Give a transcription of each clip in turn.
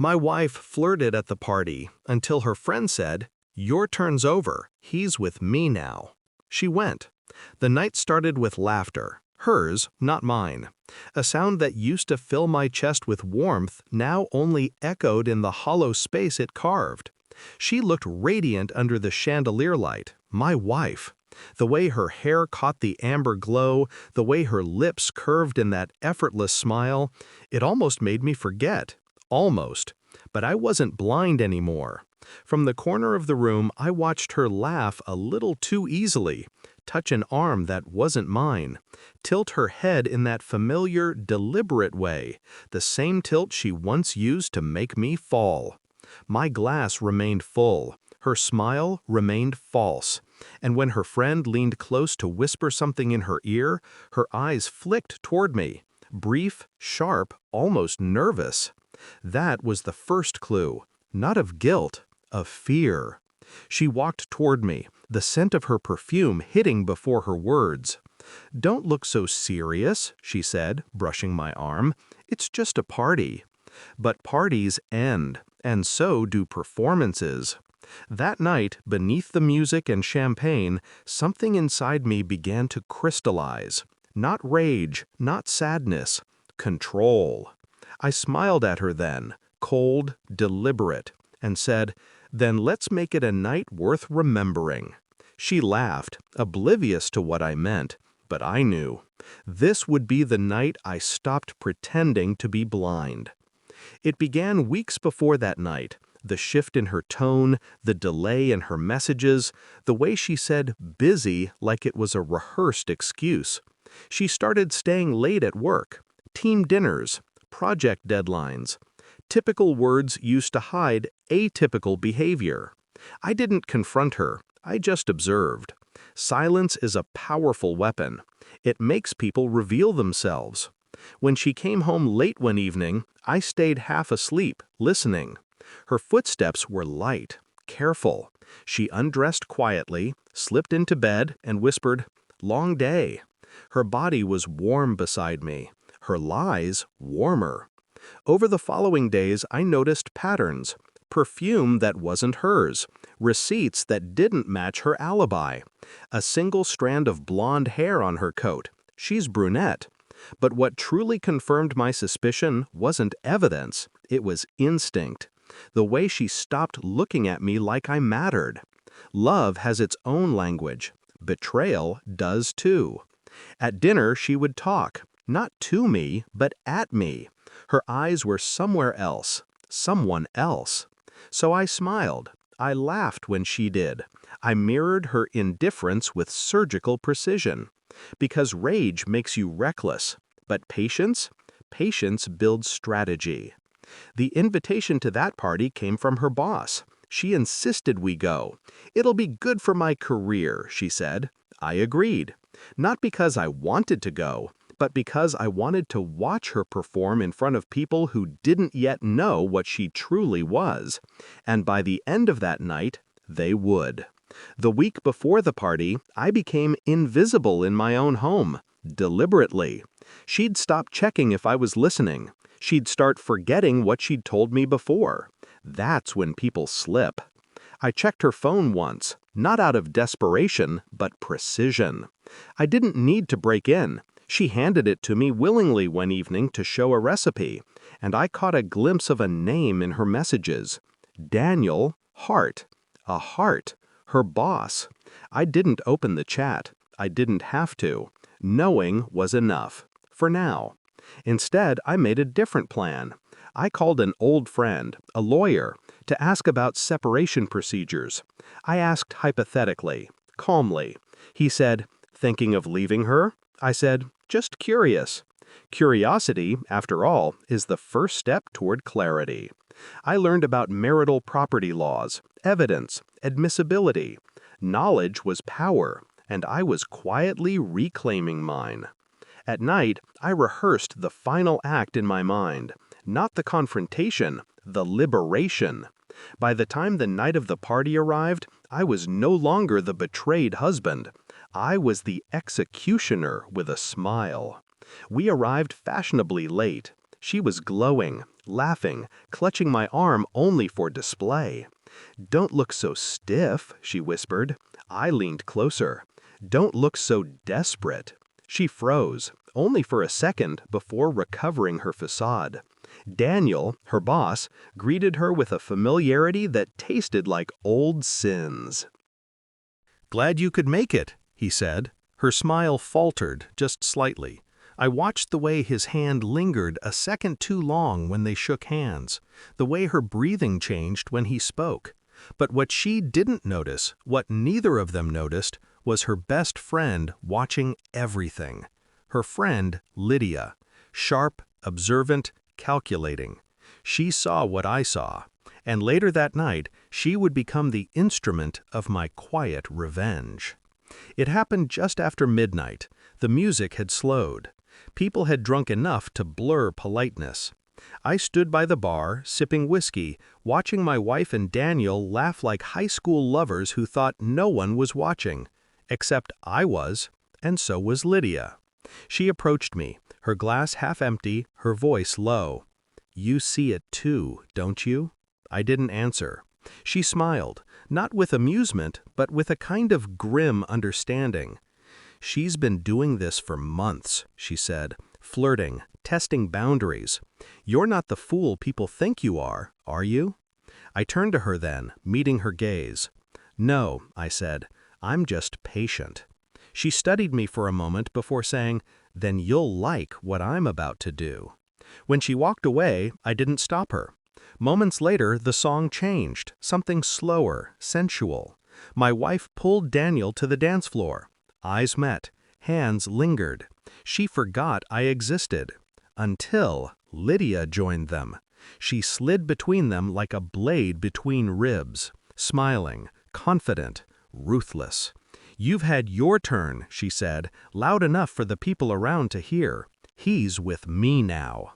My wife flirted at the party until her friend said, "Your turn's over, he's with me now." She went. The night started with laughter, hers, not mine. A sound that used to fill my chest with warmth now only echoed in the hollow space it carved. She looked radiant under the chandelier light, my wife. The way her hair caught the amber glow, the way her lips curved in that effortless smile, it almost made me forget. Almost. But I wasn't blind anymore. From the corner of the room, I watched her laugh a little too easily, touch an arm that wasn't mine, tilt her head in that familiar, deliberate way, the same tilt she once used to make me fall. My glass remained full, her smile remained false, and when her friend leaned close to whisper something in her ear, her eyes flicked toward me, brief, sharp, almost nervous. That was the first clue, not of guilt, of fear. She walked toward me, the scent of her perfume hitting before her words. "Don't look so serious," she said, brushing my arm. "It's just a party." But parties end, and so do performances. That night, beneath the music and champagne, something inside me began to crystallize. Not rage, not sadness, control. I smiled at her then, cold, deliberate, and said, "Then let's make it a night worth remembering." She laughed, oblivious to what I meant, but I knew. This would be the night I stopped pretending to be blind. It began weeks before that night. The shift in her tone, the delay in her messages, the way she said busy like it was a rehearsed excuse. She started staying late at work. Team dinners, project deadlines. Typical words used to hide atypical behavior. I didn't confront her, I just observed. Silence is a powerful weapon. It makes people reveal themselves. When she came home late one evening, I stayed half asleep, listening. Her footsteps were light, careful. She undressed quietly, slipped into bed, and whispered, "Long day." Her body was warm beside me. Her lies warmer. Over the following days, I noticed patterns. Perfume that wasn't hers. Receipts that didn't match her alibi. A single strand of blonde hair on her coat. She's brunette. But what truly confirmed my suspicion wasn't evidence. It was instinct. The way she stopped looking at me like I mattered. Love has its own language. Betrayal does too. At dinner, she would talk. Not to me, but at me. Her eyes were somewhere else, someone else. So I smiled. I laughed when she did. I mirrored her indifference with surgical precision. Because rage makes you reckless. But patience? Patience builds strategy. The invitation to that party came from her boss. She insisted we go. "It'll be good for my career," she said. I agreed. Not because I wanted to go, but because I wanted to watch her perform in front of people who didn't yet know what she truly was. And by the end of that night, they would. The week before the party, I became invisible in my own home, deliberately. She'd stop checking if I was listening. She'd start forgetting what she'd told me before. That's when people slip. I checked her phone once, not out of desperation, but precision. I didn't need to break in. She handed it to me willingly one evening to show a recipe, and I caught a glimpse of a name in her messages. Daniel Hart. A heart. Her boss. I didn't open the chat. I didn't have to. Knowing was enough. For now. Instead, I made a different plan. I called an old friend, a lawyer, to ask about separation procedures. I asked hypothetically, calmly. He said, "Thinking of leaving her?" I said, "Just curious." Curiosity, after all, is the first step toward clarity. I learned about marital property laws, evidence, admissibility. Knowledge was power, and I was quietly reclaiming mine. At night, I rehearsed the final act in my mind. Not the confrontation, the liberation. By the time the night of the party arrived, I was no longer the betrayed husband. I was the executioner with a smile. We arrived fashionably late. She was glowing, laughing, clutching my arm only for display. "Don't look so stiff," she whispered. I leaned closer. "Don't look so desperate." She froze, only for a second before recovering her facade. Daniel, her boss, greeted her with a familiarity that tasted like old sins. "Glad you could make it," he said. Her smile faltered just slightly. I watched the way his hand lingered a second too long when they shook hands, the way her breathing changed when he spoke. But what she didn't notice, what neither of them noticed, was her best friend watching everything. Her friend, Lydia. Sharp, observant, calculating. She saw what I saw, and later that night she would become the instrument of my quiet revenge. It happened just after midnight. The music had slowed. People had drunk enough to blur politeness. I stood by the bar, sipping whiskey, watching my wife and Daniel laugh like high school lovers who thought no one was watching. Except I was, and so was Lydia. She approached me, her glass half empty, her voice low. "You see it too, don't you?" I didn't answer. She smiled, not with amusement, but with a kind of grim understanding. "She's been doing this for months," she said, "flirting, testing boundaries. You're not the fool people think you are you?" I turned to her then, meeting her gaze. "No," I said, "I'm just patient." She studied me for a moment before saying, "Then you'll like what I'm about to do." When she walked away, I didn't stop her. Moments later, the song changed, something slower, sensual. My wife pulled Daniel to the dance floor. Eyes met, hands lingered. She forgot I existed. Until Lydia joined them. She slid between them like a blade between ribs, smiling, confident, ruthless. "You've had your turn," she said, loud enough for the people around to hear. "He's with me now."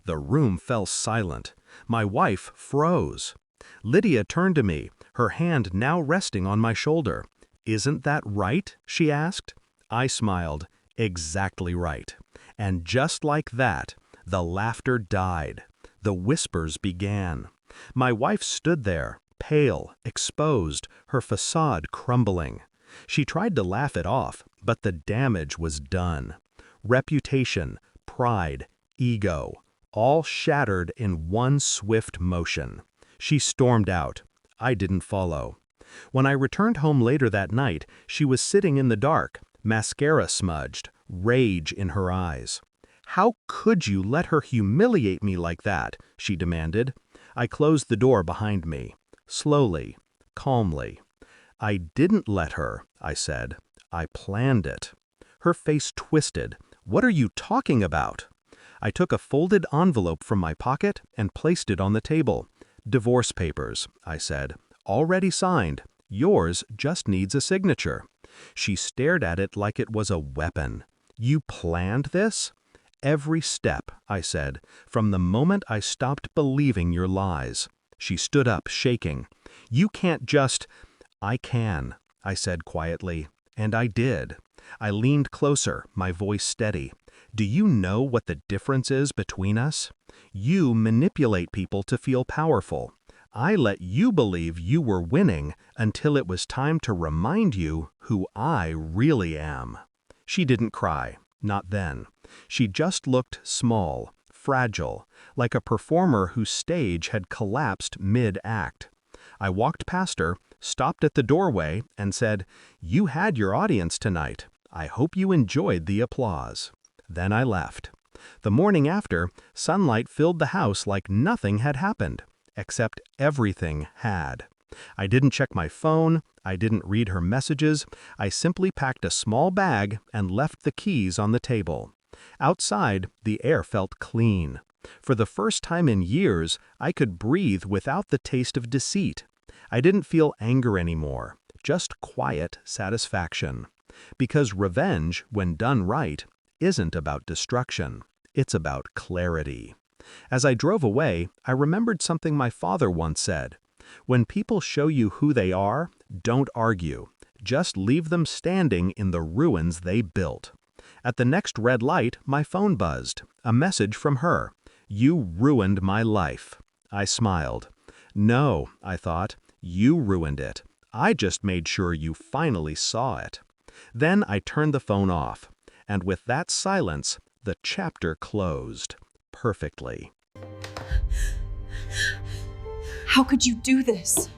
The room fell silent. My wife froze. Lydia turned to me, her hand now resting on my shoulder. "Isn't that right?" she asked. I smiled. "Exactly right." And just like that, the laughter died. The whispers began. My wife stood there, pale, exposed, her facade crumbling. She tried to laugh it off, but the damage was done. Reputation, pride, ego, all shattered in one swift motion. She stormed out. I didn't follow. When I returned home later that night, she was sitting in the dark, mascara smudged, rage in her eyes. "How could you let her humiliate me like that?" she demanded. I closed the door behind me. Slowly, calmly. "I didn't let her," I said. "I planned it." Her face twisted. "What are you talking about?" I took a folded envelope from my pocket and placed it on the table. "Divorce papers," I said. "Already signed. Yours just needs a signature." She stared at it like it was a weapon. "You planned this?" "Every step," I said, "from the moment I stopped believing your lies." She stood up, shaking. "You can't just—" "I can," I said quietly, and I did. I leaned closer, my voice steady. "Do you know what the difference is between us? You manipulate people to feel powerful. I let you believe you were winning until it was time to remind you who I really am." She didn't cry, not then. She just looked small, fragile, like a performer whose stage had collapsed mid-act. I walked past her, stopped at the doorway, and said, "You had your audience tonight. I hope you enjoyed the applause." Then I left. The morning after, sunlight filled the house like nothing had happened, except everything had. I didn't check my phone, I didn't read her messages, I simply packed a small bag and left the keys on the table. Outside, the air felt clean. For the first time in years, I could breathe without the taste of deceit. I didn't feel anger anymore, just quiet satisfaction. Because revenge, when done right, isn't about destruction. It's about clarity. As I drove away, I remembered something my father once said. When people show you who they are, don't argue. Just leave them standing in the ruins they built. At the next red light, my phone buzzed. A message from her. You ruined my life. I smiled. No, I thought, you ruined it. I just made sure you finally saw it. Then I turned the phone off, and with that silence, the chapter closed. Perfectly. How could you do this?